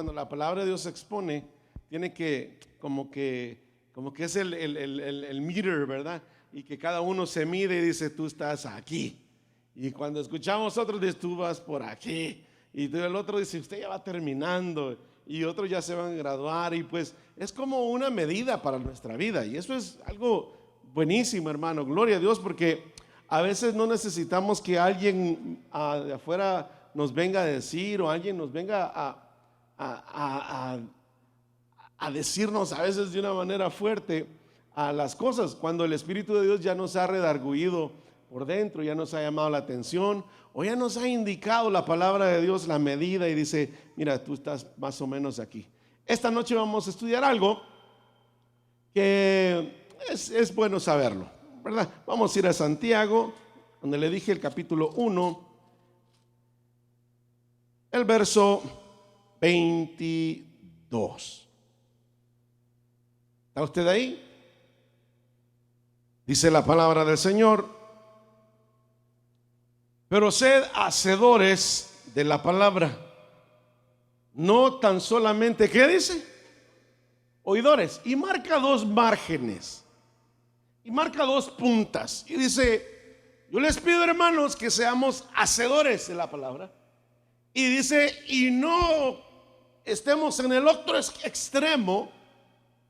Cuando la palabra de Dios se expone, tiene que, como que es el meter, ¿verdad? Y que cada uno se mide y dice, tú estás aquí. Y cuando escuchamos otros, dice, tú vas por aquí. Y el otro dice, usted ya va terminando. Y otros ya se van a graduar. Y pues es como una medida para nuestra vida. Y eso es algo buenísimo, hermano. Gloria a Dios, porque a veces no necesitamos que alguien de afuera nos venga a decir, o alguien nos venga a decirnos a veces de una manera fuerte a las cosas, cuando el Espíritu de Dios ya nos ha redarguido por dentro, ya nos ha llamado la atención, o ya nos ha indicado la palabra de Dios, la medida, y dice, mira, tú estás más o menos aquí. Esta noche vamos a estudiar algo que es bueno saberlo, ¿verdad? Vamos a ir a Santiago, donde le dije el capítulo 1, el verso 22. ¿Está usted ahí? Dice la palabra del Señor: pero sed hacedores de la palabra, no tan solamente, ¿qué dice? Oidores. Y marca dos márgenes, y marca dos puntas, y dice, yo les pido, hermanos, que seamos hacedores de la palabra. Y dice, y no estemos en el otro extremo.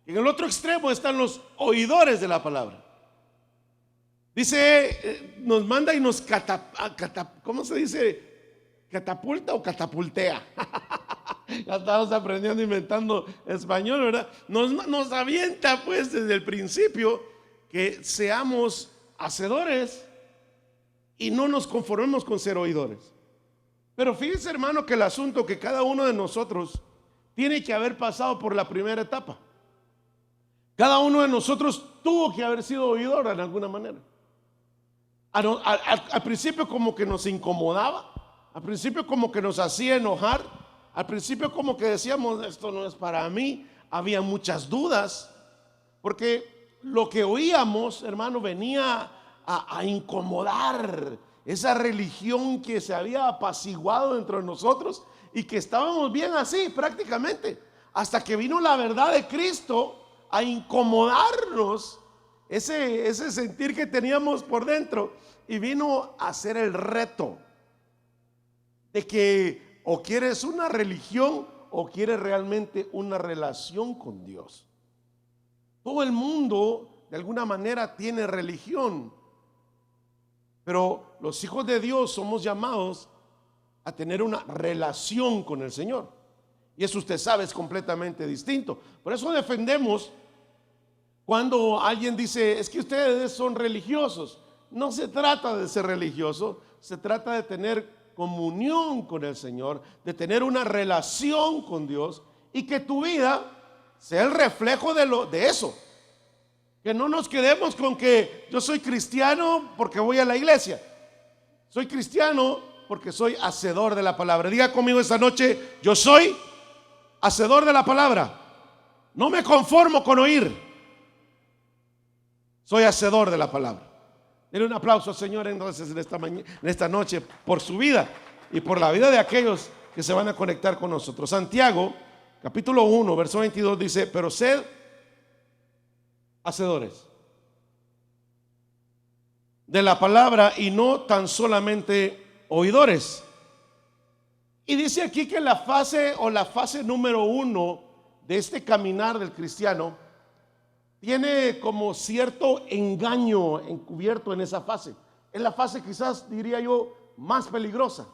En el otro extremo están los oidores de la palabra. Dice, nos manda y nos ¿cómo se dice? Catapulta o catapultea. Ya estamos aprendiendo, inventando español, ¿verdad? Nos avienta pues desde el principio que seamos hacedores y no nos conformemos con ser oidores. Pero fíjense, hermano, que el asunto que cada uno de nosotros tiene que haber pasado por la primera etapa. Cada uno de nosotros tuvo que haber sido oidor en alguna manera. Al principio como que nos incomodaba, al principio como que nos hacía enojar, al principio como que decíamos, esto no es para mí. Había muchas dudas, porque lo que oíamos, hermano, venía a incomodar esa religión que se había apaciguado dentro de nosotros y que estábamos bien así prácticamente, hasta que vino la verdad de Cristo a incomodarnos ese sentir que teníamos por dentro, y vino a hacer el reto de que o quieres una religión o quieres realmente una relación con Dios. Todo el mundo de alguna manera tiene religión, pero los hijos de Dios somos llamados a tener una relación con el Señor, y eso usted sabe es completamente distinto. Por eso defendemos cuando alguien dice, es que ustedes son religiosos. No se trata de ser religioso, se trata de tener comunión con el Señor, de tener una relación con Dios, y que tu vida sea el reflejo de eso. Que no nos quedemos con que yo soy cristiano porque voy a la iglesia. Soy cristiano porque soy hacedor de la palabra. Diga conmigo esta noche, yo soy hacedor de la palabra. No me conformo con oír. Soy hacedor de la palabra. Denle un aplauso, Señor, entonces en esta noche por su vida y por la vida de aquellos que se van a conectar con nosotros. Santiago, capítulo 1, verso 22 dice, pero sed hacedores de la palabra y no tan solamente oidores. Y dice aquí que la fase número 1 de este caminar del cristiano tiene como cierto engaño encubierto en esa fase. Es la fase, quizás diría yo, más peligrosa.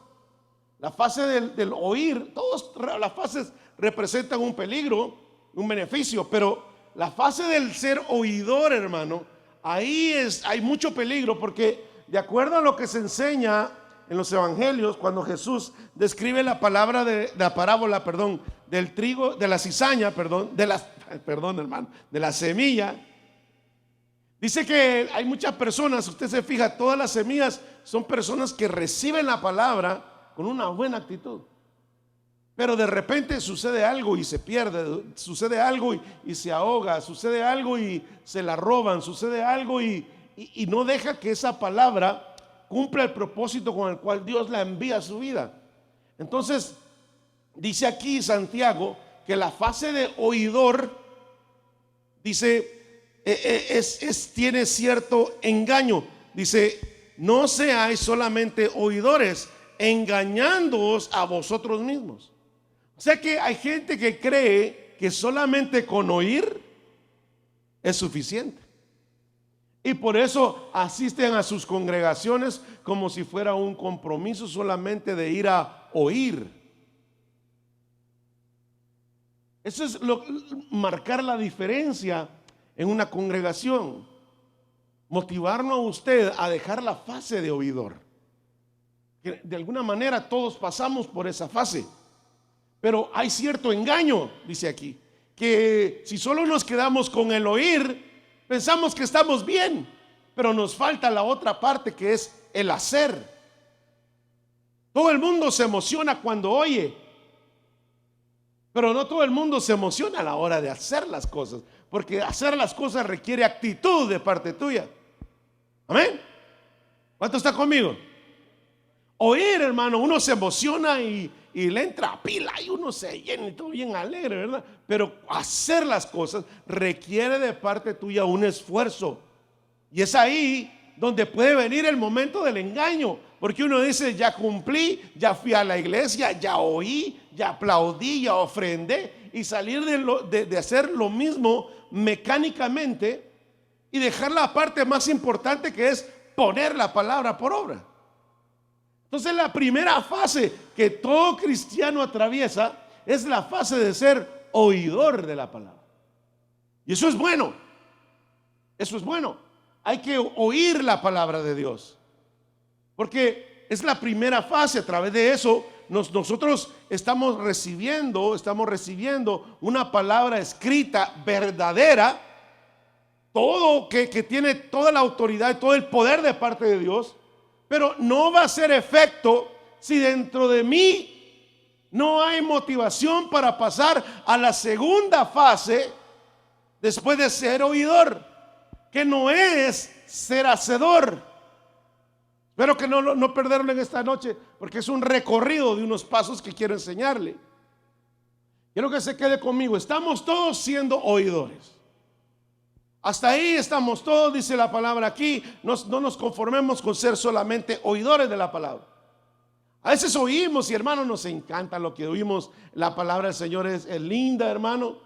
La fase del oír. Todas las fases representan un peligro, un beneficio, pero la fase del ser oidor, hermano, ahí hay mucho peligro, porque de acuerdo a lo que se enseña en los evangelios, cuando Jesús describe la parábola, del trigo, de la cizaña, de la semilla, dice que hay muchas personas, usted se fija, todas las semillas son personas que reciben la palabra con una buena actitud, pero de repente sucede algo y se pierde, sucede algo y se ahoga, sucede algo y se la roban, sucede algo y no deja que esa palabra cumpla el propósito con el cual Dios la envía a su vida. Entonces Dice aquí Santiago que la fase de oidor, dice, tiene cierto engaño. Dice, no seáis solamente oidores, engañándoos a vosotros mismos. O sea que hay gente que cree que solamente con oír es suficiente. Y por eso asisten a sus congregaciones como si fuera un compromiso solamente de ir a oír. Eso es marcar la diferencia en una congregación. Motivarnos a usted a dejar la fase de oidor. Que de alguna manera todos pasamos por esa fase. Pero hay cierto engaño, dice aquí, que si solo nos quedamos con el oír, pensamos que estamos bien, pero nos falta la otra parte, que es el hacer. Todo el mundo se emociona cuando oye, pero no todo el mundo se emociona a la hora de hacer las cosas, porque hacer las cosas requiere actitud de parte tuya. Amén. ¿Cuánto está conmigo? Oír, hermano, uno se emociona y le entra a pila y uno se llena y todo bien alegre, ¿verdad? Pero hacer las cosas requiere de parte tuya un esfuerzo. Y es ahí donde puede venir el momento del engaño, porque uno dice, ya cumplí, ya fui a la iglesia, ya oí, ya aplaudí, ya ofrendé, y salir de hacer lo mismo mecánicamente y dejar la parte más importante, que es poner la palabra por obra. Entonces la primera fase que todo cristiano atraviesa es la fase de ser oidor de la palabra. Y eso es bueno. Eso es bueno. Hay que oír la palabra de Dios, porque es la primera fase. A través de eso nosotros estamos recibiendo una palabra escrita verdadera, todo que tiene toda la autoridad y todo el poder de parte de Dios. Pero no va a hacer efecto si dentro de mí no hay motivación para pasar a la segunda fase después de ser oidor, que no es ser hacedor. Espero que no perderlo en esta noche, porque es un recorrido de unos pasos que quiero enseñarle. Quiero que se quede conmigo. Estamos todos siendo oidores. Hasta ahí estamos todos, dice la palabra aquí. No nos conformemos con ser solamente oidores de la palabra. A veces oímos y, hermano, nos encanta lo que oímos. La palabra del Señor es linda, hermano.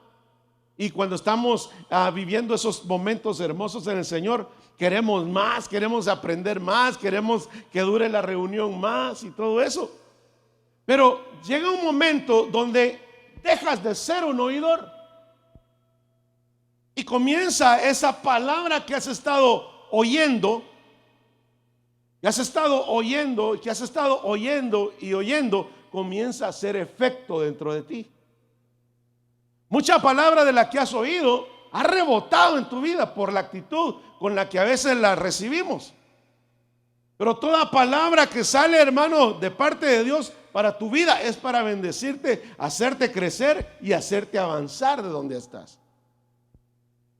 Y cuando estamos viviendo esos momentos hermosos en el Señor, queremos más, queremos aprender más, queremos que dure la reunión más y todo eso. Pero llega un momento donde dejas de ser un oidor y comienza esa palabra que has estado oyendo, comienza a hacer efecto dentro de ti. Mucha palabra de la que has oído ha rebotado en tu vida por la actitud con la que a veces la recibimos. Pero toda palabra que sale, hermano, de parte de Dios para tu vida es para bendecirte, hacerte crecer y hacerte avanzar de donde estás.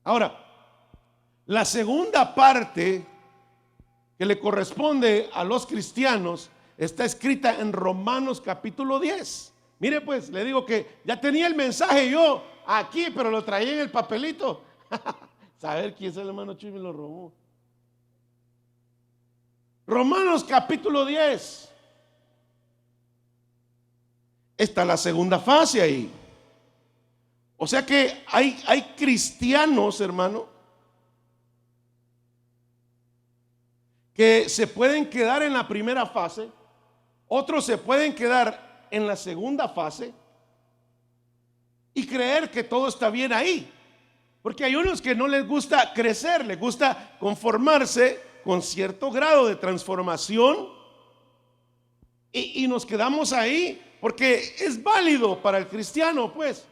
Ahora, la segunda parte que le corresponde a los cristianos está escrita en Romanos capítulo 10. Mire, pues, le digo que ya tenía el mensaje yo aquí, pero lo traía en el papelito. Saber quién es el hermano Chuy, me lo robó. Romanos capítulo 10. Está la segunda fase ahí. O sea que hay cristianos, hermano, que se pueden quedar en la primera fase, otros se pueden quedar en la segunda fase y creer que todo está bien ahí. Porque hay unos que no les gusta crecer, les gusta conformarse con cierto grado de transformación y nos quedamos ahí porque es válido para el cristiano, pues.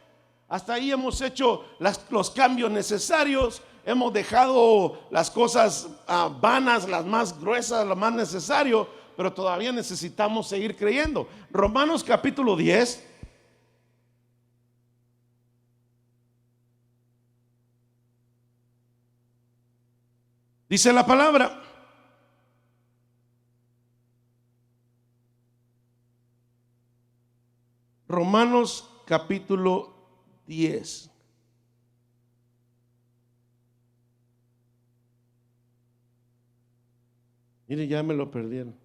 Hasta ahí hemos hecho los cambios necesarios, hemos dejado las cosas vanas, las más gruesas, lo más necesario, pero todavía necesitamos seguir creyendo. Romanos capítulo 10. Dice la palabra: Romanos capítulo 10. Mire, ya me lo perdieron.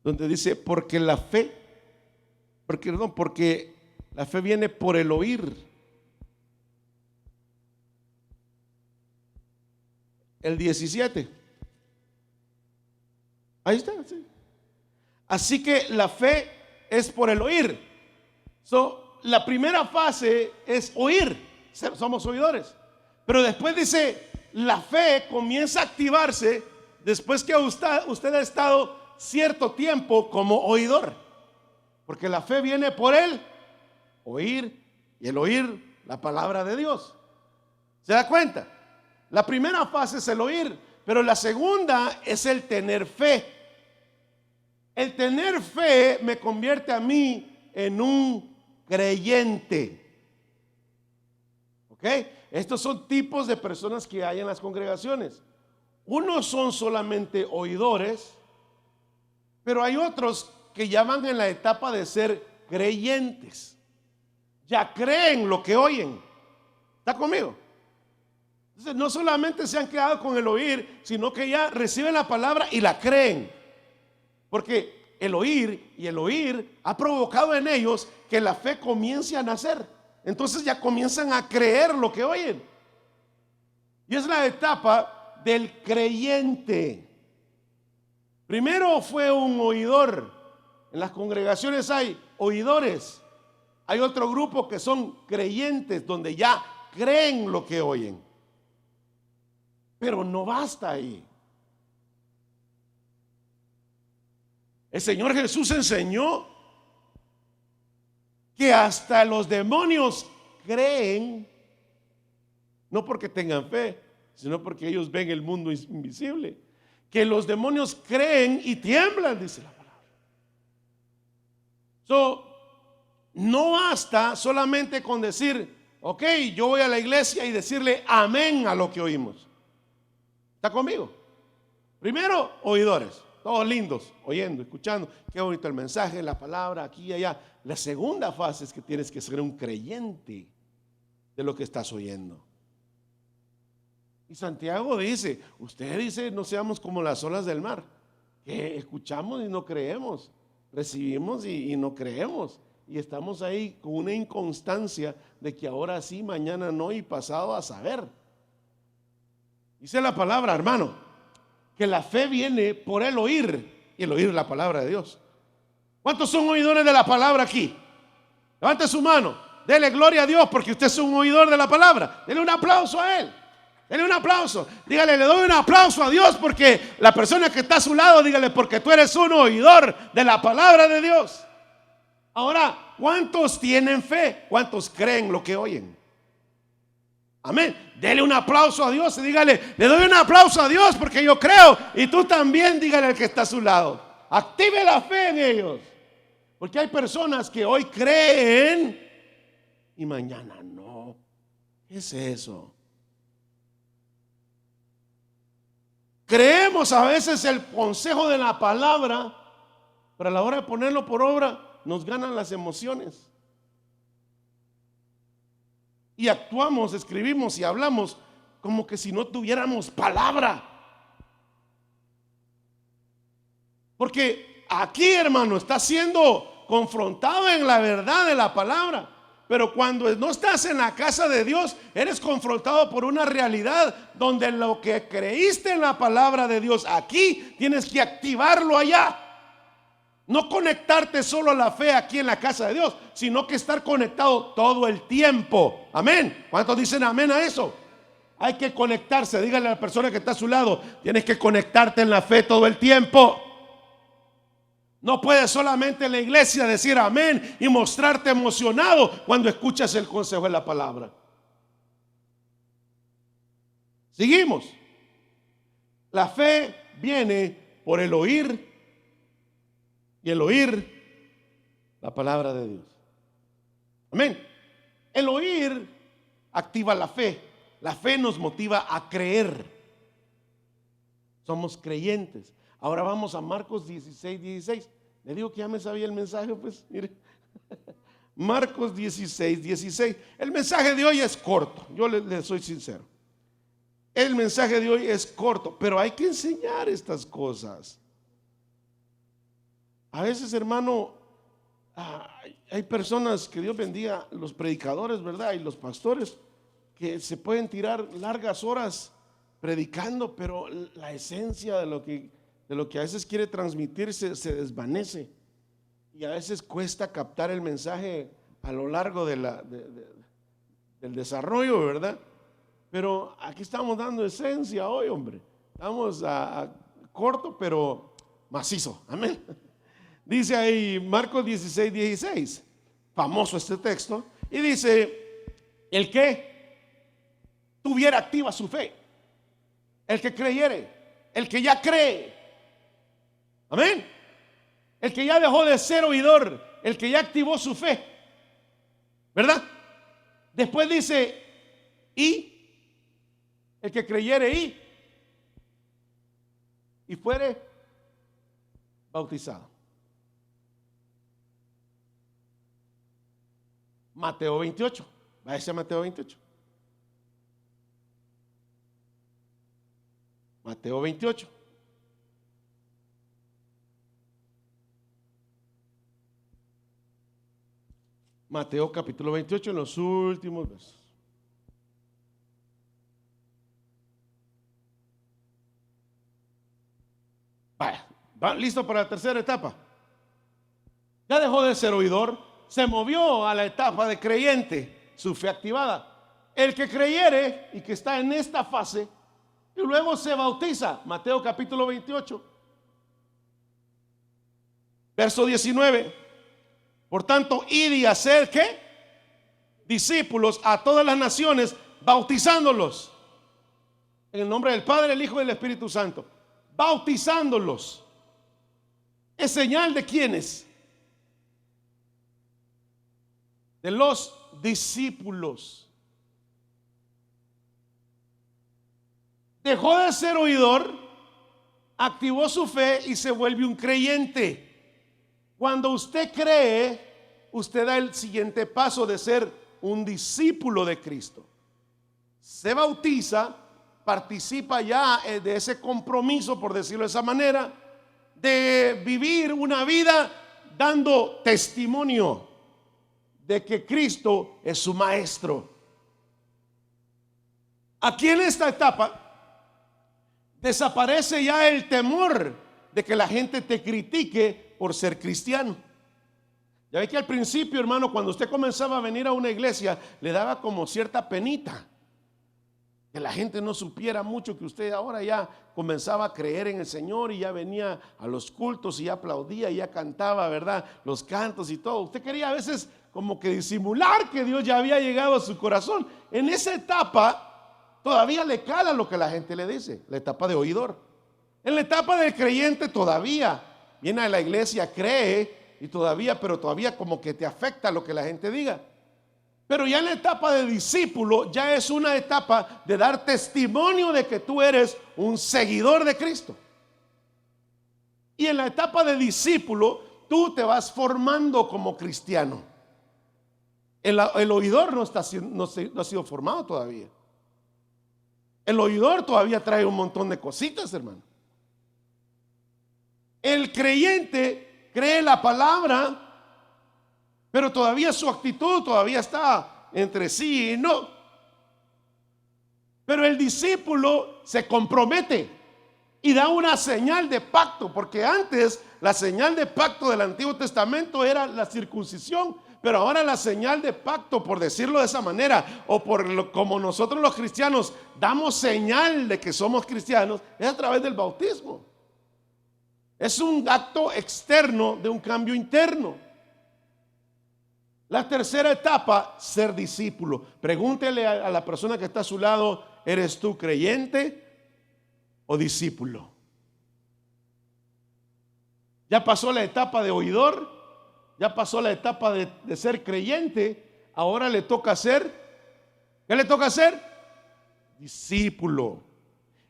Donde dice, porque la fe viene por el oír. El 17. Ahí está, sí. Así que la fe es por el oír. La primera fase es oír. Somos oidores. Pero después dice, la fe comienza a activarse después que usted ha estado cierto tiempo como oidor. Porque la fe viene por el oír, y el oír la palabra de Dios. ¿Se da cuenta? La primera fase es el oír, pero la segunda es el tener fe. El tener fe me convierte a mí en un creyente. ¿Ok? Estos son tipos de personas que hay en las congregaciones. Unos son solamente oidores, pero hay otros que ya van en la etapa de ser creyentes. Ya creen lo que oyen. ¿Está conmigo? Entonces, no solamente se han quedado con el oír, sino que ya reciben la palabra y la creen. Porque el oír ha provocado en ellos que la fe comience a nacer. Entonces ya comienzan a creer lo que oyen. Y es la etapa del creyente. Primero fue un oidor. En las congregaciones hay oidores. Hay otro grupo que son creyentes, donde ya creen lo que oyen. Pero no basta ahí. El Señor Jesús enseñó que hasta los demonios creen, no porque tengan fe, sino porque ellos ven el mundo invisible. Que los demonios creen y tiemblan, dice la palabra. No basta solamente con decir, ok, yo voy a la iglesia y decirle amén a lo que oímos. ¿Está conmigo? Primero, oidores, todos lindos, oyendo, escuchando, qué bonito el mensaje, la palabra, aquí y allá. La segunda fase es que tienes que ser un creyente de lo que estás oyendo. Y Santiago dice, usted dice, no seamos como las olas del mar, que escuchamos y no creemos, recibimos y no creemos. Y estamos ahí con una inconstancia de que ahora sí, mañana no y pasado a saber. Dice la palabra, hermano, que la fe viene por el oír, y el oír la palabra de Dios. ¿Cuántos son oidores de la palabra aquí? Levante su mano, dele gloria a Dios porque usted es un oidor de la palabra. Dele un aplauso a él. Dele un aplauso. Dígale, le doy un aplauso a Dios porque la persona que está a su lado, dígale, porque tú eres un oidor de la palabra de Dios. Ahora, ¿cuántos tienen fe? ¿Cuántos creen lo que oyen? Amén. Dele un aplauso a Dios y dígale, le doy un aplauso a Dios porque yo creo. Y tú también dígale al que está a su lado. Active la fe en ellos. Porque hay personas que hoy creen y mañana no. ¿Qué es eso? Creemos a veces el consejo de la palabra, pero a la hora de ponerlo por obra nos ganan las emociones. Y actuamos, escribimos y hablamos como que si no tuviéramos palabra. Porque aquí, hermano, está siendo confrontado en la verdad de la palabra. Pero cuando no estás en la casa de Dios, eres confrontado por una realidad donde lo que creíste en la palabra de Dios aquí, tienes que activarlo allá. No conectarte solo a la fe aquí en la casa de Dios, sino que estar conectado todo el tiempo. Amén. ¿Cuántos dicen amén a eso? Hay que conectarse. Dígale a la persona que está a su lado, tienes que conectarte en la fe todo el tiempo. No puedes solamente en la iglesia decir amén y mostrarte emocionado cuando escuchas el consejo de la palabra. Seguimos. La fe viene por el oír, y el oír la palabra de Dios. Amén. El oír activa la fe. La fe nos motiva a creer. Somos creyentes. Ahora vamos a Marcos 16. Le digo que ya me sabía el mensaje, pues mire. Marcos 16. El mensaje de hoy es corto, yo le soy sincero. El mensaje de hoy es corto, pero hay que enseñar estas cosas. A veces, hermano, hay personas, que Dios bendiga, los predicadores, ¿verdad? Y los pastores, que se pueden tirar largas horas predicando, pero la esencia de lo que a veces quiere transmitirse se desvanece. Y a veces cuesta captar el mensaje a lo largo del desarrollo, ¿verdad? Pero aquí estamos dando esencia hoy, hombre. Estamos a corto, pero macizo. Amén. Dice ahí Marcos 16. Famoso este texto. Y dice: el que tuviera activa su fe, el que creyere, el que ya cree. Amén. El que ya dejó de ser oidor, el que ya activó su fe, ¿verdad? Después dice: y el que creyere y fuere bautizado. Mateo 28. Váyase a Mateo 28. Mateo 28. Mateo capítulo 28, en los últimos versos. Vaya, ¿va listo para la tercera etapa? Ya dejó de ser oidor, se movió a la etapa de creyente, su fe activada. El que creyere y que está en esta fase, y luego se bautiza. Mateo capítulo 28, verso 19. Por tanto, id y hacer ¿qué? Discípulos a todas las naciones, bautizándolos en el nombre del Padre, el Hijo y del Espíritu Santo. Bautizándolos. ¿Es señal de quiénes? De los discípulos. Dejó de ser oidor, activó su fe y se vuelve un creyente. Cuando usted cree, usted da el siguiente paso de ser un discípulo de Cristo. Se bautiza, participa ya de ese compromiso, por decirlo de esa manera, de vivir una vida dando testimonio de que Cristo es su maestro. Aquí en esta etapa desaparece ya el temor de que la gente te critique por ser cristiano. Ya ve que al principio, hermano, cuando usted comenzaba a venir a una iglesia, le daba como cierta penita que la gente no supiera mucho que usted ahora ya comenzaba a creer en el Señor y ya venía a los cultos y ya aplaudía y ya cantaba, ¿verdad? Los cantos y todo. Usted quería a veces como que disimular que Dios ya había llegado a su corazón. En esa etapa todavía le cala lo que la gente le dice, la etapa de oidor. En la etapa del creyente todavía viene a la iglesia, cree y pero todavía como que te afecta lo que la gente diga. Pero ya en la etapa de discípulo ya es una etapa de dar testimonio de que tú eres un seguidor de Cristo. Y en la etapa de discípulo tú te vas formando como cristiano. El oidor no ha sido formado todavía. El oidor todavía trae un montón de cositas, hermano. El creyente cree la palabra, pero todavía su actitud todavía está entre sí y no. Pero el discípulo se compromete y da una señal de pacto, porque antes la señal de pacto del Antiguo Testamento era la circuncisión, pero ahora la señal de pacto, por decirlo de esa manera, o como nosotros los cristianos damos señal de que somos cristianos, es a través del bautismo. Es un acto externo de un cambio interno. La tercera etapa, ser discípulo. Pregúntele a la persona que está a su lado: ¿eres tú creyente o discípulo? Ya pasó la etapa de oidor, ya pasó la etapa de ser creyente. Ahora le toca ser, ¿qué le toca hacer? Discípulo.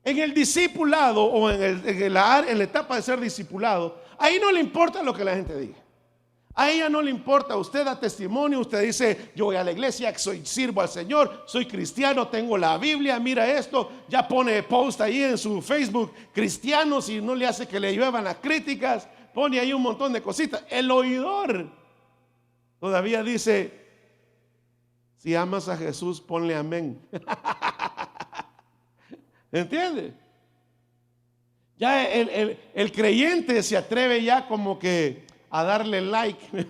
En el discipulado o en la etapa de ser discipulado, ahí no le importa lo que la gente diga. A ella no le importa, usted da testimonio, usted dice, yo voy a la iglesia, sirvo al Señor, soy cristiano, tengo la Biblia, mira esto, ya pone post ahí en su Facebook, cristianos, y no le hace que le lluevan las críticas, pone ahí un montón de cositas. El oidor todavía dice, si amas a Jesús, ponle amén. ¿Entiende? Ya el creyente se atreve ya como que a darle like,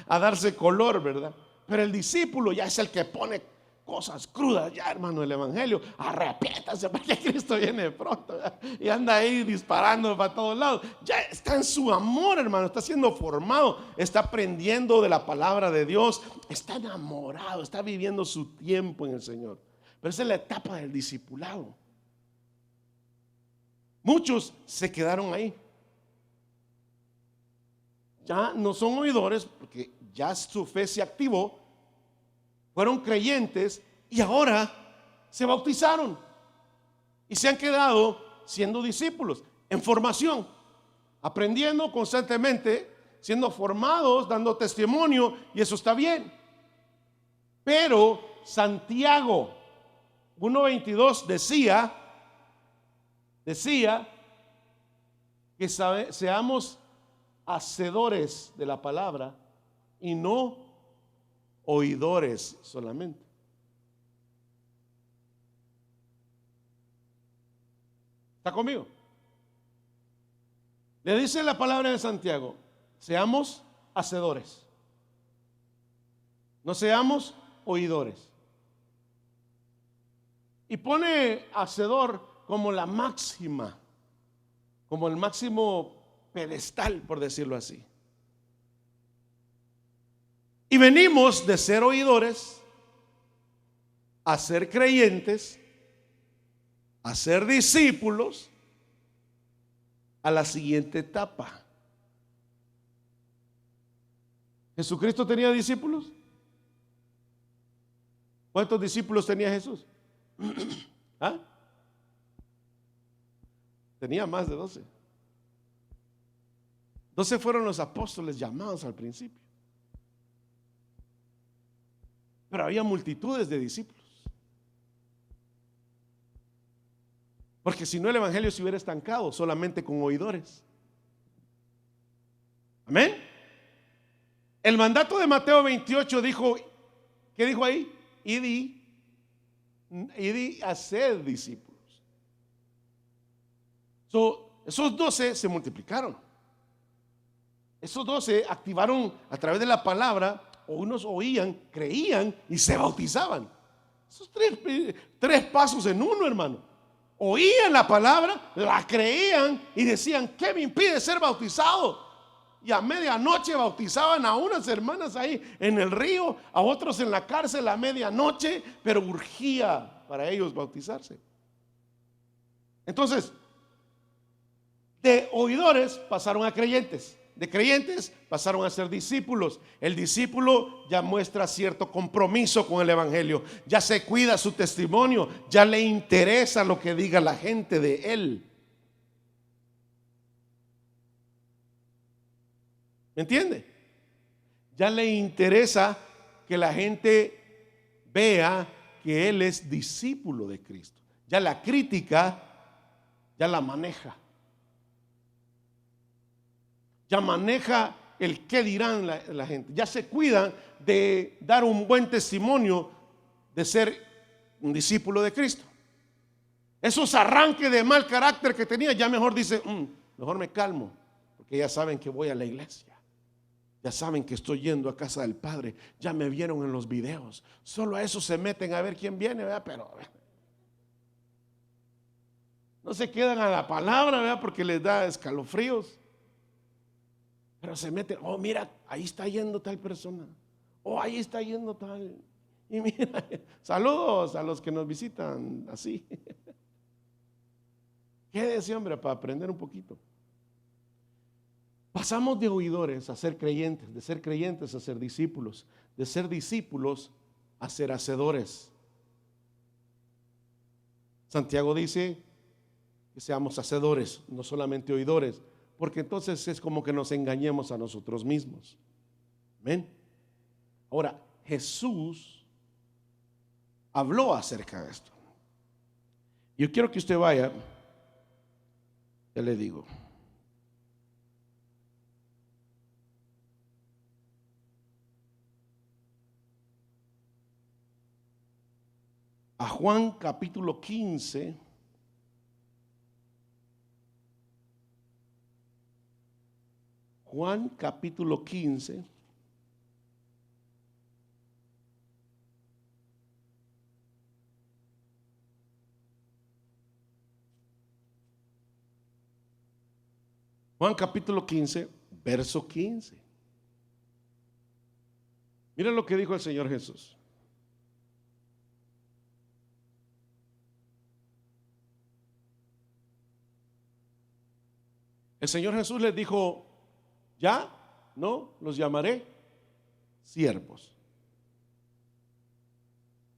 a darse color, ¿verdad? Pero el discípulo ya es el que pone cosas crudas, ya, hermano, el evangelio, arrepiéntase porque Cristo viene pronto, ¿verdad? Y anda ahí disparando para todos lados. Ya está en su amor, hermano, está siendo formado, está aprendiendo de la palabra de Dios, está enamorado, está viviendo su tiempo en el Señor. Pero esa es la etapa del discipulado. Muchos se quedaron ahí. Ya no son oidores porque ya su fe se activó, fueron creyentes y ahora se bautizaron y se han quedado siendo discípulos en formación, aprendiendo constantemente, siendo formados, dando testimonio, y eso está bien. Pero Santiago 1:22 decía que seamos hacedores de la palabra y no oidores solamente. ¿Está conmigo? Le dice la palabra de Santiago, seamos hacedores, no seamos oidores. Y pone hacedor como la máxima, como el máximo pedestal, por decirlo así. Y venimos de ser oidores a ser creyentes, a ser discípulos, a la siguiente etapa. ¿Jesucristo tenía discípulos? ¿Cuántos discípulos tenía Jesús? ¿Ah? Tenía más de 12. 12 fueron los apóstoles llamados al principio. Pero había multitudes de discípulos. Porque si no, el evangelio se hubiera estancado solamente con oidores. Amén. El mandato de Mateo 28 dijo, ¿qué dijo ahí? Id a ser discípulos. Esos 12 se multiplicaron. Esos 12 activaron a través de la palabra. Unos oían, creían y se bautizaban. Esos tres pasos en uno, hermano. Oían la palabra, la creían y decían, ¿qué me impide ser bautizado? Y a medianoche bautizaban a unas hermanas ahí en el río, a otros en la cárcel a medianoche, pero urgía para ellos bautizarse. Entonces, de oidores pasaron a creyentes. De creyentes pasaron a ser discípulos. El discípulo ya muestra cierto compromiso con el evangelio, ya se cuida su testimonio, ya le interesa lo que diga la gente de él. ¿Me entiende? Ya le interesa que la gente vea que él es discípulo de Cristo. Ya la crítica ya la maneja. Ya maneja el qué dirán la gente. Ya se cuidan de dar un buen testimonio de ser un discípulo de Cristo. Esos arranques de mal carácter que tenía, ya mejor dice, mejor me calmo, porque ya saben que voy a la iglesia. Ya saben que estoy yendo a casa del Padre. Ya me vieron en los videos. Solo a eso se meten a ver quién viene, ¿verdad? Pero no se quedan a la palabra, ¿verdad? Porque les da escalofríos. Pero se meten, oh mira, ahí está yendo tal persona, oh ahí está yendo tal, y mira, saludos a los que nos visitan así. Quédese, hombre, para aprender un poquito. Pasamos de oidores a ser creyentes, de ser creyentes a ser discípulos, de ser discípulos a ser hacedores. Santiago dice que seamos hacedores, no solamente oidores, porque entonces es como que nos engañemos a nosotros mismos. Amén. Ahora, Jesús habló acerca de esto. Yo quiero que usted vaya, ya le digo, a Juan capítulo 15. Juan capítulo 15. Juan capítulo 15, verso 15. Mira lo que dijo el Señor Jesús. El Señor Jesús les dijo: ya no los llamaré siervos.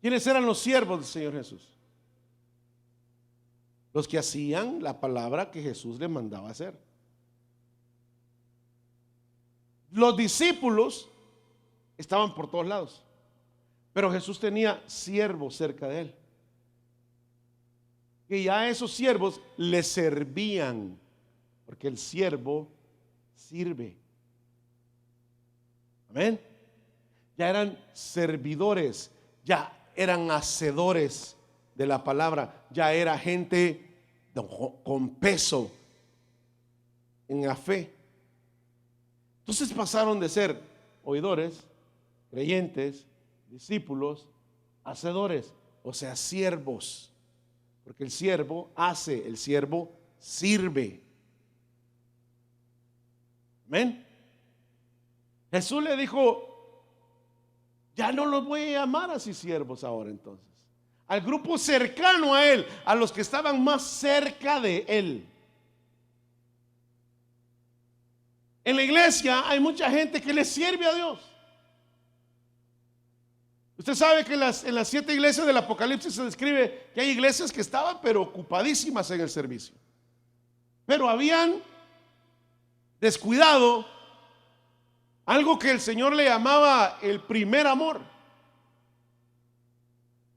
¿Quiénes eran los siervos del Señor Jesús? Los que hacían la palabra que Jesús les mandaba hacer. Los discípulos estaban por todos lados, pero Jesús tenía siervos cerca de él, que ya esos siervos le servían, porque el siervo sirve. Amén. Ya eran servidores, ya eran hacedores de la palabra, ya era gente con peso en la fe. Entonces pasaron de ser oidores, creyentes, discípulos, hacedores, o sea, siervos, porque el siervo hace, el siervo sirve. Amén. Jesús le dijo: ya no los voy a llamar así siervos ahora. Entonces, al grupo cercano a él, a los que estaban más cerca de él. En la iglesia hay mucha gente que le sirve a Dios. Usted sabe que en las 7 iglesias del Apocalipsis se describe que hay iglesias que estaban pero ocupadísimas en el servicio, pero habían descuidado algo que el Señor le llamaba el primer amor.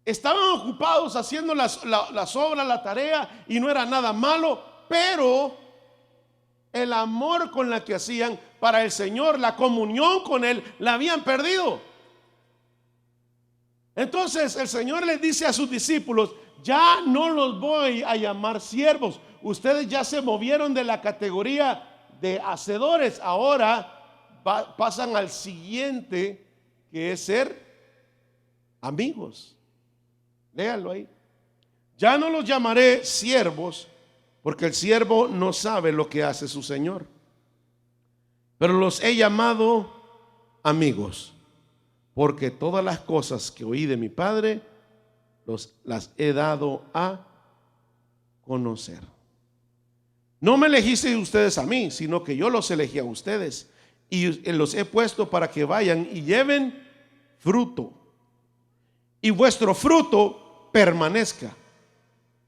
Estaban ocupados haciendo las obras, la tarea, y no era nada malo, pero el amor con la que hacían para el Señor, la comunión con Él, la habían perdido. Entonces el Señor les dice a sus discípulos: ya no los voy a llamar siervos. Ustedes ya se movieron de la categoría de hacedores, ahora pasan al siguiente, que es ser amigos. Léalo ahí. Ya no los llamaré siervos, porque el siervo no sabe lo que hace su señor, pero los he llamado amigos, porque todas las cosas que oí de mi Padre las he dado a conocer. No me elegisteis ustedes a mí, sino que yo los elegí a ustedes y los he puesto para que vayan y lleven fruto, y vuestro fruto permanezca,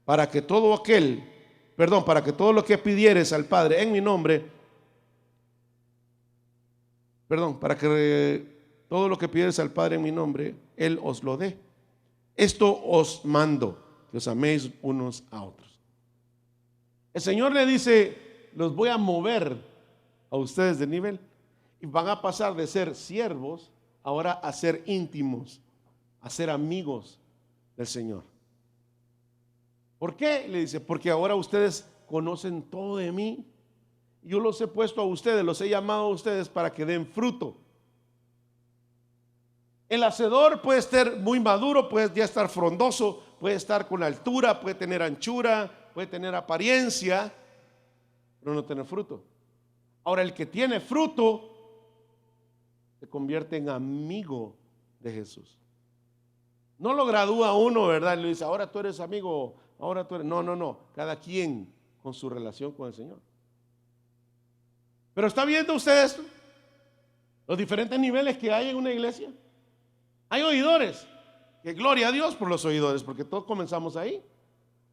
para que todo lo que pidieres al Padre en mi nombre, para que todo lo que pidieres al Padre en mi nombre, Él os lo dé. Esto os mando, que os améis unos a otros. El Señor le dice: los voy a mover a ustedes de nivel, y van a pasar de ser siervos ahora a ser íntimos, a ser amigos del Señor. ¿Por qué? Le dice: porque ahora ustedes conocen todo de mí. Yo los he puesto a ustedes, los he llamado a ustedes para que den fruto. El hacedor puede estar muy maduro, puede ya estar frondoso, puede estar con altura, puede tener anchura, puede tener apariencia, pero no tener fruto. Ahora, el que tiene fruto se convierte en amigo de Jesús. No lo gradúa uno, ¿verdad? Le dice: ahora tú eres amigo, ahora tú eres. No. Cada quien con su relación con el Señor. Pero ¿está viendo usted esto? Los diferentes niveles que hay en una iglesia. Hay oidores, que gloria a Dios por los oidores, porque todos comenzamos ahí.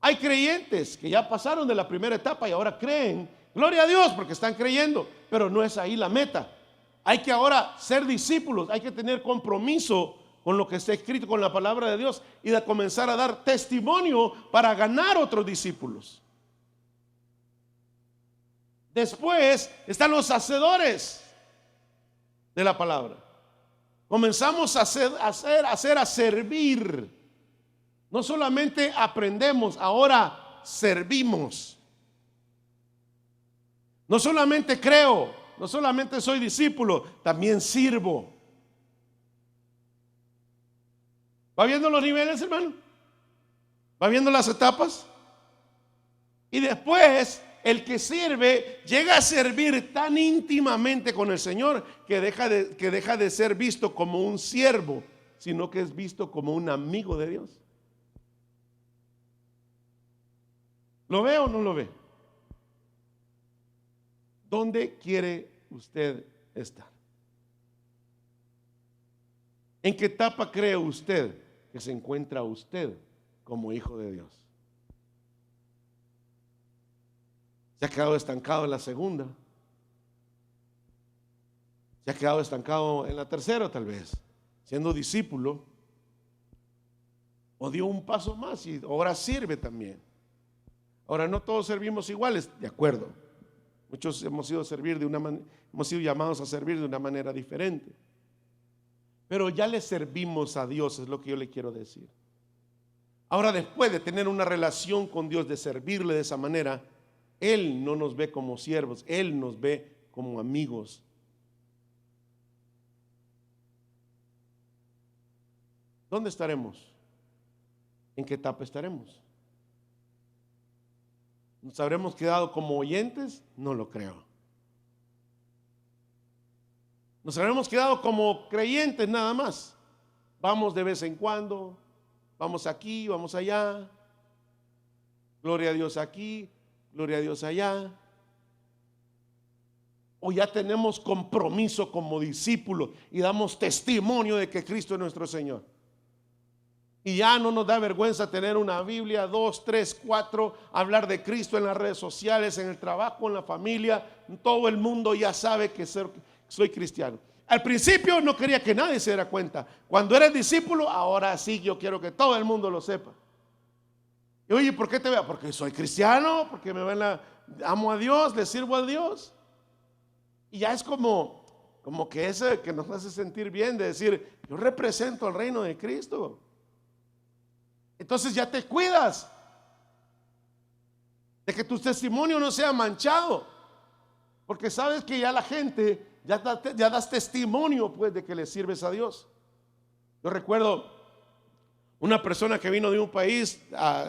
Hay creyentes que ya pasaron de la primera etapa y ahora creen. Gloria a Dios porque están creyendo, pero no es ahí la meta. Hay que ahora ser discípulos, hay que tener compromiso con lo que está escrito, con la palabra de Dios, y de comenzar a dar testimonio para ganar otros discípulos. Después están los hacedores de la palabra. Comenzamos a servir. No solamente aprendemos, ahora servimos. No solamente creo, no solamente soy discípulo, también sirvo. ¿Va viendo los niveles, hermano? ¿Va viendo las etapas? Y después el que sirve llega a servir tan íntimamente con el Señor que deja de ser visto como un siervo, sino que es visto como un amigo de Dios. ¿Lo ve o no lo ve? ¿Dónde quiere usted estar? ¿En qué etapa cree usted que se encuentra usted como hijo de Dios? ¿Se ha quedado estancado en la segunda? ¿Se ha quedado estancado en la tercera tal vez? Siendo discípulo. ¿O dio un paso más y ahora sirve también? Ahora, no todos servimos iguales, de acuerdo. Muchos hemos sido llamados a servir de una manera diferente. Pero ya le servimos a Dios, es lo que yo le quiero decir. Ahora, después de tener una relación con Dios, de servirle de esa manera, Él no nos ve como siervos, Él nos ve como amigos. ¿Dónde estaremos? ¿En qué etapa estaremos? ¿Nos habremos quedado como oyentes? No lo creo. ¿Nos habremos quedado como creyentes nada más? Vamos de vez en cuando, vamos aquí, vamos allá. Gloria a Dios aquí, gloria a Dios allá. O ya tenemos compromiso como discípulos y damos testimonio de que Cristo es nuestro Señor. Y ya no nos da vergüenza tener una Biblia, 2, 3, 4, hablar de Cristo en las redes sociales, en el trabajo, en la familia. Todo el mundo ya sabe que soy cristiano. Al principio no quería que nadie se diera cuenta. Cuando eres discípulo, ahora sí yo quiero que todo el mundo lo sepa. Y oye, ¿por qué te veo? Porque soy cristiano, porque amo a Dios, le sirvo a Dios. Y ya es como que ese que nos hace sentir bien de decir, yo represento al reino de Cristo. Entonces ya te cuidas de que tu testimonio no sea manchado, porque sabes que ya la gente ya das testimonio pues de que le sirves a Dios. Yo recuerdo una persona que vino de un país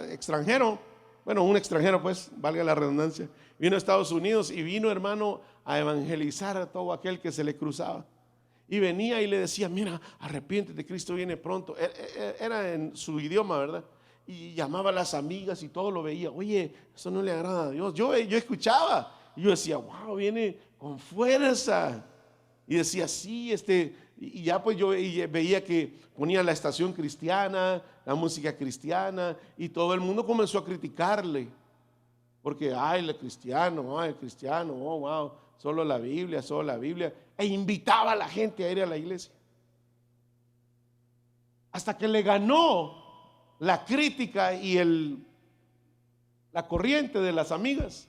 extranjero, bueno, un extranjero pues, valga la redundancia, vino a Estados Unidos y vino, hermano, a evangelizar a todo aquel que se le cruzaba. Y venía y le decía, mira, arrepiéntete, Cristo viene pronto. Era en su idioma, ¿verdad? Y llamaba a las amigas y todo lo veía. Oye, eso no le agrada a Dios. Yo escuchaba y yo decía, wow, viene con fuerza. Y decía, sí, y ya pues yo veía que ponía la estación cristiana, la música cristiana, y todo el mundo comenzó a criticarle. Porque, el cristiano, oh, wow, solo la Biblia. E invitaba a la gente a ir a la iglesia. Hasta que le ganó la crítica y la corriente de las amigas.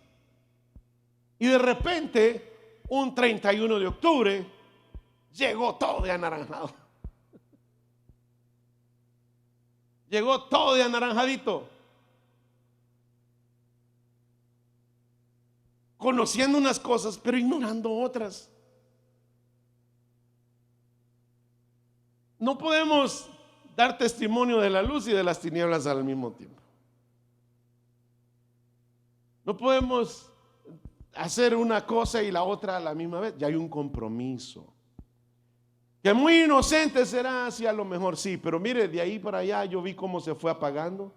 Y de repente, un 31 de octubre, llegó todo de anaranjado. Llegó todo de anaranjadito. Conociendo unas cosas, pero ignorando otras. No podemos dar testimonio de la luz y de las tinieblas al mismo tiempo. No podemos hacer una cosa y la otra a la misma vez. Ya hay un compromiso. Que muy inocente será, sí, a lo mejor sí, pero mire, de ahí para allá yo vi cómo se fue apagando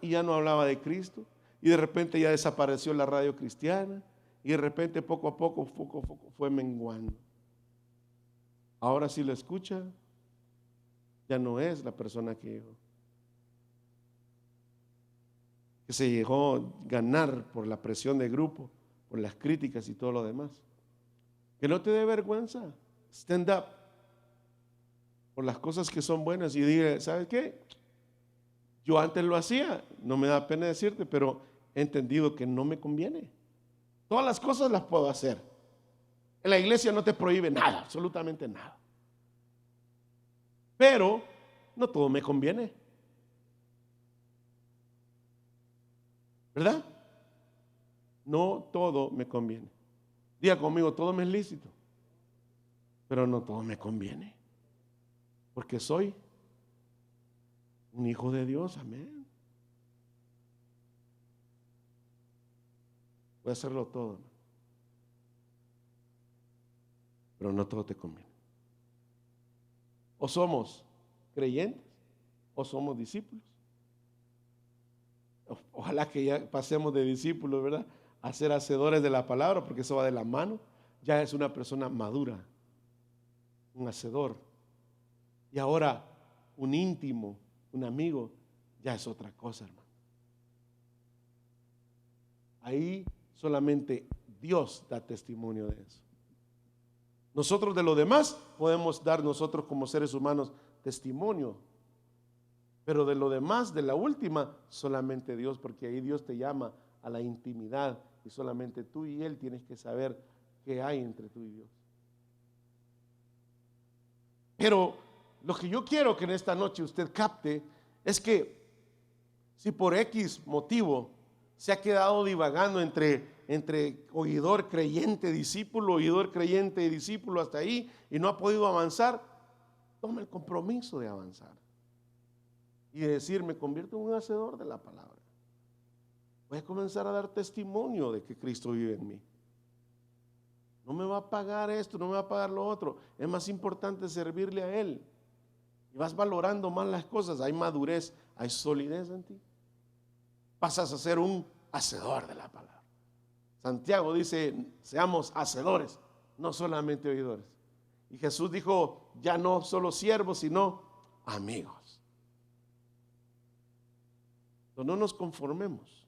y ya no hablaba de Cristo. Y de repente ya desapareció la radio cristiana y de repente poco a poco fue menguando. Ahora si lo escucha, ya no es la persona que dijo. que se dejó ganar por la presión de grupo, por las críticas y todo lo demás. Que no te dé vergüenza. Stand up por las cosas que son buenas y diga, ¿sabes qué? Yo antes lo hacía, no me da pena decirte, pero he entendido que no me conviene. Todas las cosas las puedo hacer. En la iglesia no te prohíbe nada, absolutamente nada. Pero no todo me conviene. ¿Verdad? No todo me conviene. Diga conmigo, todo me es lícito, pero no todo me conviene. Porque soy un hijo de Dios, amén. Voy a hacerlo todo, ¿no? Pero no todo te conviene. O somos creyentes o somos discípulos. Ojalá que ya pasemos de discípulos, ¿verdad?, a ser hacedores de la palabra, porque eso va de la mano. Ya es una persona madura, un hacedor. Y ahora un íntimo, un amigo, ya es otra cosa, hermano. Ahí solamente Dios da testimonio de eso. Nosotros de lo demás podemos dar nosotros como seres humanos testimonio, pero de lo demás, de la última, solamente Dios, porque ahí Dios te llama a la intimidad y solamente tú y Él tienes que saber qué hay entre tú y Dios. Pero lo que yo quiero que en esta noche usted capte es que si por X motivo se ha quedado divagando entre oidor, creyente, discípulo, oidor, creyente y discípulo hasta ahí y no ha podido avanzar, tome el compromiso de avanzar y de decir, me convierto en un hacedor de la palabra. Voy a comenzar a dar testimonio de que Cristo vive en mí. No me va a pagar esto, no me va a pagar lo otro. Es más importante servirle a Él. Y vas valorando más las cosas. Hay madurez, hay solidez en ti. Pasas a ser un hacedor de la palabra. Santiago dice, seamos hacedores, no solamente oidores. Y Jesús dijo, ya no solo siervos, sino amigos. Entonces, no nos conformemos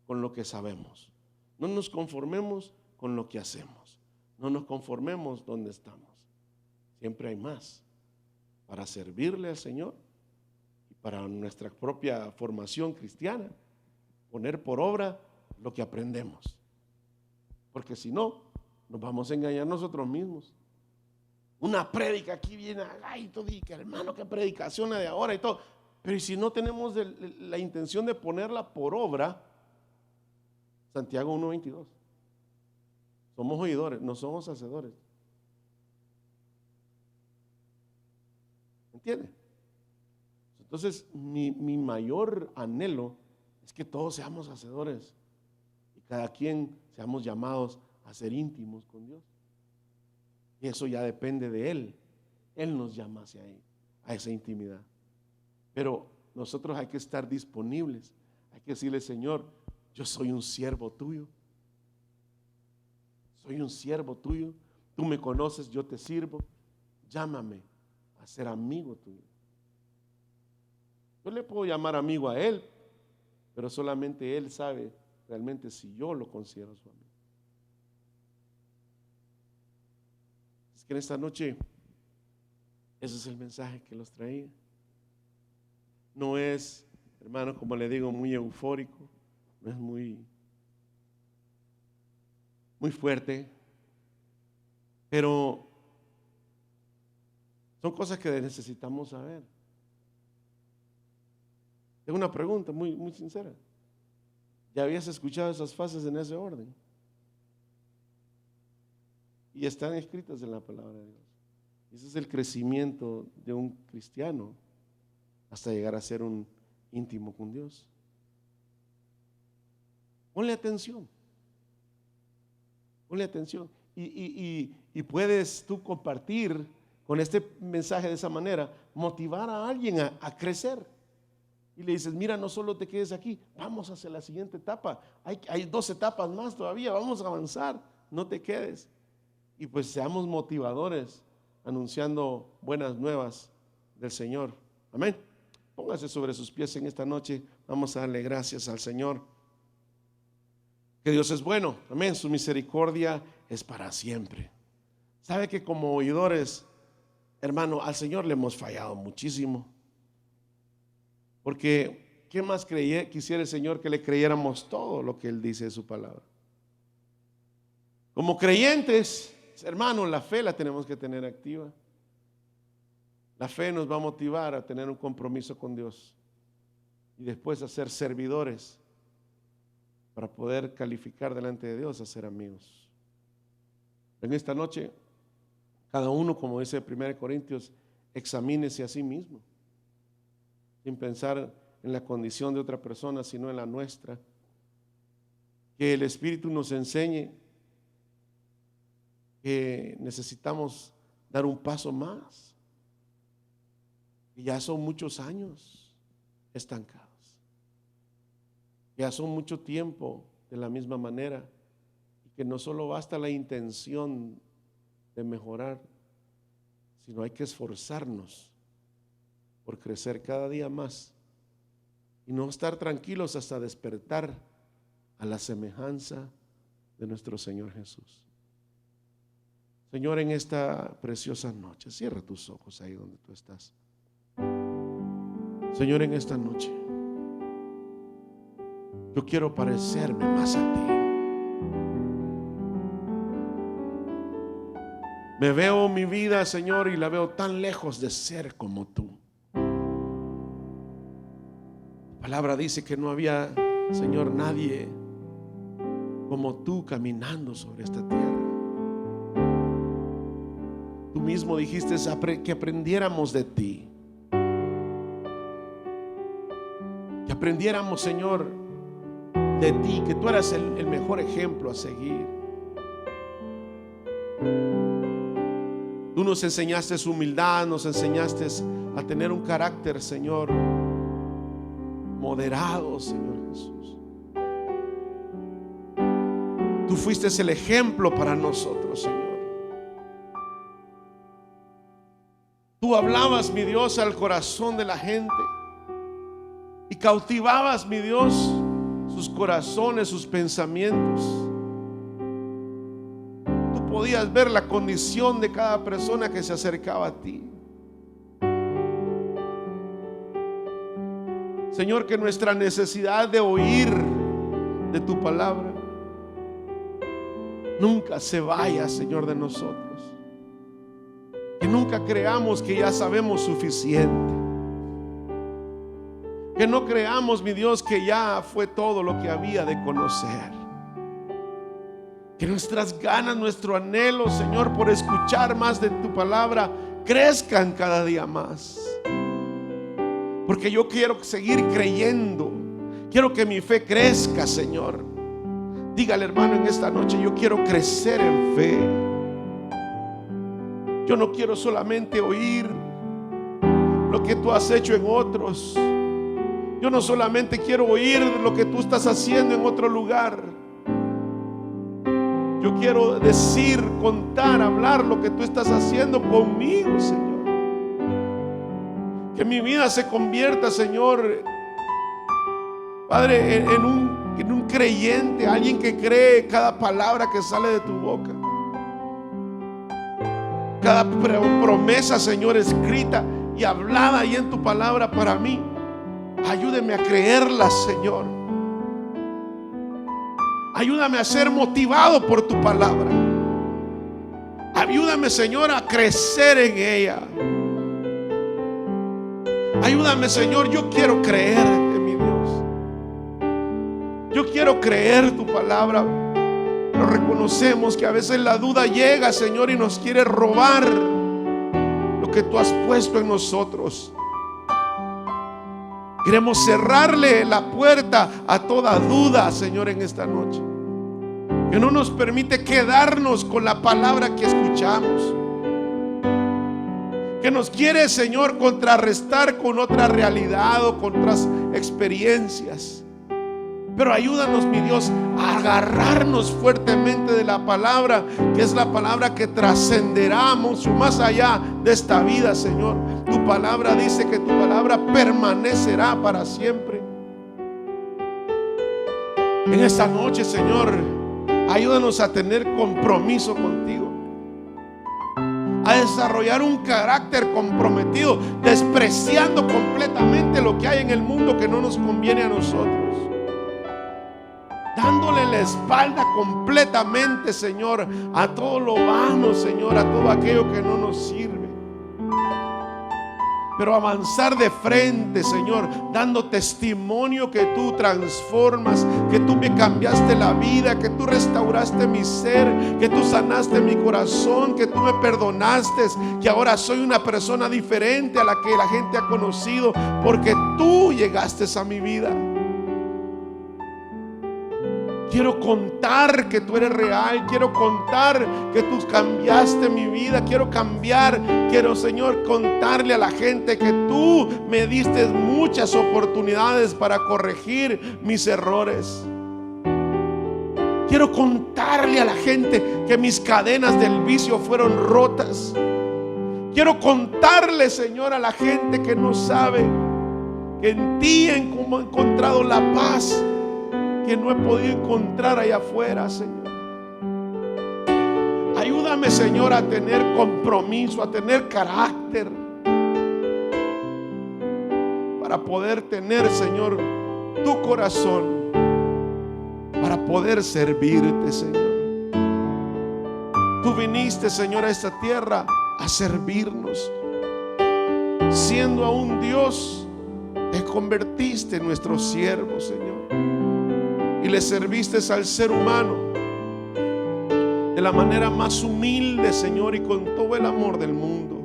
con lo que sabemos. No nos conformemos con lo que hacemos. No nos conformemos donde estamos. Siempre hay más para servirle al Señor y para nuestra propia formación cristiana, poner por obra lo que aprendemos. Porque si no, nos vamos a engañar nosotros mismos. Una prédica aquí viene, ay, todo, y que hermano, qué predicación de ahora y todo. Pero ¿y si no tenemos la intención de ponerla por obra? Santiago 1:22. Somos oidores, no somos hacedores. ¿Entiende? Entonces, mi mayor anhelo es que todos seamos hacedores y cada quien seamos llamados a ser íntimos con Dios. Y eso ya depende de Él. Él nos llama hacia ahí, a esa intimidad. Pero nosotros hay que estar disponibles. Hay que decirle, Señor, yo soy un siervo tuyo. Soy un siervo tuyo. Tú me conoces, yo te sirvo. Llámame a ser amigo tuyo. Yo le puedo llamar amigo a Él, pero solamente Él sabe realmente si yo lo considero su amigo. Es que en esta noche, ese es el mensaje que los traía. No es, hermano, como le digo, muy eufórico, no es muy fuerte, pero son cosas que necesitamos saber. Tengo una pregunta muy sincera. ¿Ya habías escuchado esas fases en ese orden? Y están escritas en la palabra de Dios. Ese es el crecimiento de un cristiano hasta llegar a ser un íntimo con Dios. Ponle atención. Ponle atención. Y puedes tú compartir con este mensaje de esa manera, motivar a alguien a crecer. Y le dices, mira, no solo te quedes aquí, vamos hacia la siguiente etapa. Hay 2 etapas más todavía, vamos a avanzar, no te quedes. Y pues seamos motivadores, anunciando buenas nuevas del Señor. Amén. Póngase sobre sus pies en esta noche. Vamos a darle gracias al Señor. Que Dios es bueno. Amén. Su misericordia es para siempre. Sabe que como oidores, hermano, al Señor le hemos fallado muchísimo. Porque ¿qué más quisiera el Señor? Que le creyéramos todo lo que Él dice de su palabra. Como creyentes, hermano, la fe la tenemos que tener activa. La fe nos va a motivar a tener un compromiso con Dios y después a ser servidores para poder calificar delante de Dios a ser amigos. En esta noche, cada uno, como dice 1 Corintios, examínese a sí mismo, sin pensar en la condición de otra persona, sino en la nuestra. Que el Espíritu nos enseñe que necesitamos dar un paso más. Y ya son muchos años estancados. Ya son mucho tiempo de la misma manera. Y que no solo basta la intención de mejorar, sino hay que esforzarnos por crecer cada día más y no estar tranquilos hasta despertar a la semejanza de nuestro Señor Jesús. Señor, en esta preciosa noche, cierra tus ojos ahí donde tú estás. Señor, en esta noche yo quiero parecerme más a ti. Me veo mi vida, Señor, y la veo tan lejos de ser como tú. La palabra dice que no había, Señor, nadie como tú caminando sobre esta tierra. Tú mismo dijiste que aprendiéramos de ti. Que aprendiéramos, Señor, de ti, que tú eras el mejor ejemplo a seguir. Tú nos enseñaste humildad, nos enseñaste a tener un carácter, Señor, moderado, Señor Jesús. Tú fuiste el ejemplo para nosotros, Señor. Tú hablabas, mi Dios, al corazón de la gente y cautivabas, mi Dios, sus corazones, sus pensamientos. Tú podías ver la condición de cada persona que se acercaba a ti. Señor, que nuestra necesidad de oír de tu palabra nunca se vaya, Señor, de nosotros. Que nunca creamos que ya sabemos suficiente. Que no creamos, mi Dios, que ya fue todo lo que había de conocer. Que nuestras ganas, nuestro anhelo, Señor, por escuchar más de tu palabra, crezcan cada día más. Porque yo quiero seguir creyendo. Quiero que mi fe crezca, Señor. Dígale, hermano, en esta noche: yo quiero crecer en fe. Yo no quiero solamente oír lo que tú has hecho en otros. Yo no solamente quiero oír lo que tú estás haciendo en otro lugar. Yo quiero decir, contar, hablar lo que tú estás haciendo conmigo, Señor. Que mi vida se convierta, Señor, Padre, en un creyente, alguien que cree cada palabra que sale de tu boca. Cada promesa, Señor, escrita y hablada ahí en tu palabra para mí. Ayúdeme a creerla, Señor. Ayúdame a ser motivado por tu palabra. Ayúdame, Señor, a crecer en ella. Ayúdame, Señor, yo quiero creerte, mi Dios. Yo quiero creer tu palabra. Pero reconocemos que a veces la duda llega, Señor, y nos quiere robar lo que tú has puesto en nosotros. Queremos cerrarle la puerta a toda duda, Señor, en esta noche, que no nos permite quedarnos con la palabra que escuchamos, que nos quiere, Señor, contrarrestar con otra realidad o con otras experiencias. Pero ayúdanos, mi Dios, a agarrarnos fuertemente de la palabra, que es la palabra que trascenderá mucho más allá de esta vida, Señor. Tu palabra dice que tu palabra permanecerá para siempre. En esta noche, Señor, ayúdanos a tener compromiso contigo, a desarrollar un carácter comprometido, despreciando completamente lo que hay en el mundo que no nos conviene a nosotros, dándole la espalda completamente, Señor, a todo lo vano, Señor, a todo aquello que no nos sirve. Pero avanzar de frente, Señor, dando testimonio que tú transformas, que tú me cambiaste la vida, que tú restauraste mi ser, que tú sanaste mi corazón, que tú me perdonaste, que ahora soy una persona diferente a la que la gente ha conocido, porque tú llegaste a mi vida. Quiero contar que tú eres real. Quiero contar que tú cambiaste mi vida. Quiero cambiar. Quiero, Señor, contarle a la gente que tú me diste muchas oportunidades para corregir mis errores. Quiero contarle a la gente que mis cadenas del vicio fueron rotas. Quiero contarle, Señor, a la gente que no sabe que en ti he encontrado la paz que no he podido encontrar allá afuera, Señor. Ayúdame, Señor, a tener compromiso, a tener carácter, para poder tener, Señor, tu corazón, para poder servirte, Señor. Tú viniste, Señor, a esta tierra a servirnos. Siendo aún Dios, te convertiste en nuestro siervo, Señor, y le serviste al ser humano de la manera más humilde, Señor, y con todo el amor del mundo.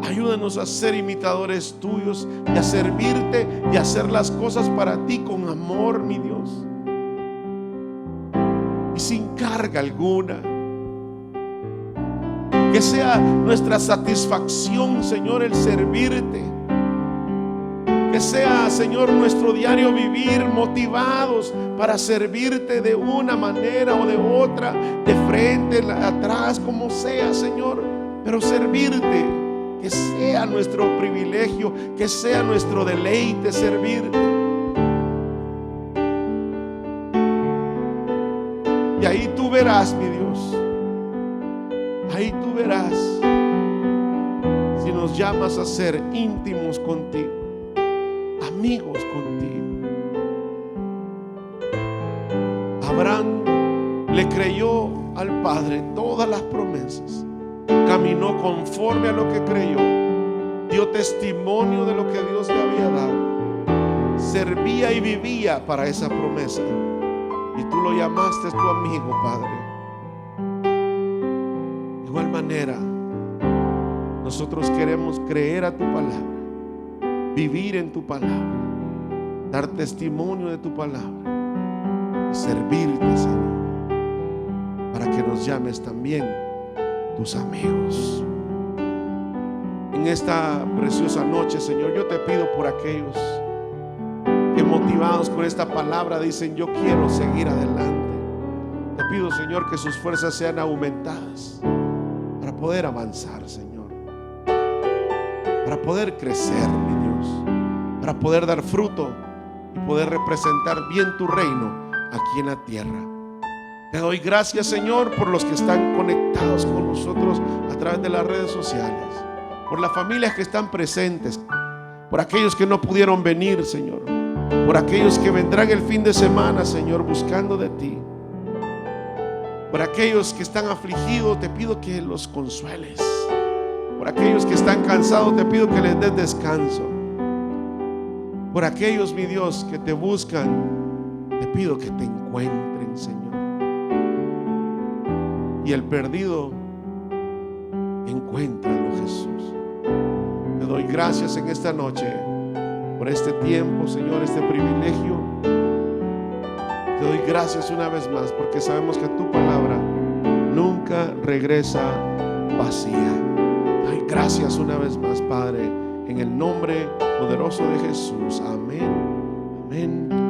Ayúdanos a ser imitadores tuyos y a servirte y a hacer las cosas para ti con amor, mi Dios, y sin carga alguna. Que sea nuestra satisfacción, Señor, el servirte. Que sea, Señor, nuestro diario vivir motivados para servirte de una manera o de otra, de frente, atrás, como sea, Señor, pero servirte. Que sea nuestro privilegio, que sea nuestro deleite servirte. Y ahí tú verás, mi Dios, ahí tú verás si nos llamas a ser íntimos contigo, amigos contigo. Abraham le creyó al Padre todas las promesas, caminó conforme a lo que creyó, dio testimonio de lo que Dios le había dado, servía y vivía para esa promesa, y tú lo llamaste tu amigo, Padre. De igual manera, nosotros queremos creer a tu palabra, vivir en tu palabra, dar testimonio de tu palabra y servirte, Señor, para que nos llames también tus amigos. En esta preciosa noche, Señor, yo te pido por aquellos que, motivados con esta palabra, dicen: yo quiero seguir adelante. Te pido, Señor, que sus fuerzas sean aumentadas para poder avanzar, Señor, para poder crecer, mi Dios, para poder dar fruto y poder representar bien tu reino aquí en la tierra. Te doy gracias, Señor, por los que están conectados con nosotros a través de las redes sociales, por las familias que están presentes, por aquellos que no pudieron venir, Señor, por aquellos que vendrán el fin de semana, Señor, buscando de ti, por aquellos que están afligidos. Te pido que los consueles. Por aquellos que están cansados, te pido que les des descanso. Por aquellos, mi Dios, que te buscan, te pido que te encuentren, Señor. Y el perdido, encuéntralo, Jesús. Te doy gracias en esta noche por este tiempo, Señor, este privilegio. Te doy gracias una vez más, porque sabemos que tu palabra nunca regresa vacía. Te doy gracias una vez más, Padre, en el nombre poderoso de Jesús. Amén Amén.